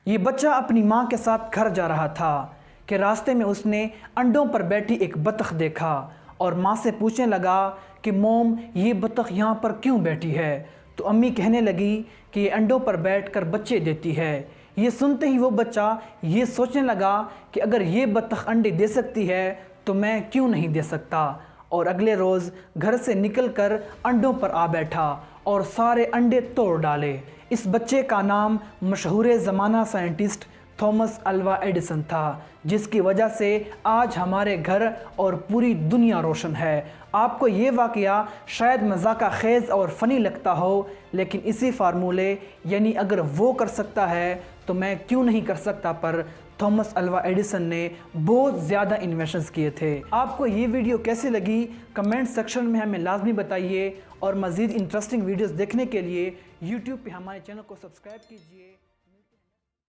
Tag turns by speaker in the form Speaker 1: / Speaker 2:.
Speaker 1: یہ بچہ اپنی ماں کے ساتھ گھر جا رہا تھا کہ راستے میں اس نے انڈوں پر بیٹھی ایک بطخ دیکھا اور ماں سے پوچھنے لگا کہ موم یہ بطخ یہاں پر کیوں بیٹھی ہے؟ تو امی کہنے لگی کہ یہ انڈوں پر بیٹھ کر بچے دیتی ہے۔ یہ سنتے ہی وہ بچہ یہ سوچنے لگا کہ اگر یہ بطخ انڈے دے سکتی ہے تو میں کیوں نہیں دے سکتا، اور اگلے روز گھر سے نکل کر انڈوں پر آ بیٹھا اور سارے انڈے توڑ ڈالے۔ اس بچے کا نام مشہور زمانہ سائنٹسٹ تھامس الوا ایڈیسن تھا، جس کی وجہ سے آج ہمارے گھر اور پوری دنیا روشن ہے۔ آپ کو یہ واقعہ شاید مذاق خیز اور فنی لگتا ہو، لیکن اسی فارمولے یعنی اگر وہ کر سکتا ہے تو میں کیوں نہیں کر سکتا پر تھامس الوا ایڈیسن نے بہت زیادہ انویشنز کیے تھے۔ آپ کو یہ ویڈیو کیسے لگی کمنٹ سیکشن میں ہمیں لازمی بتائیے، اور مزید انٹرسٹنگ ویڈیوز دیکھنے کے لیے یوٹیوب پہ ہمارے چینل کو سبسکرائب کیجیے۔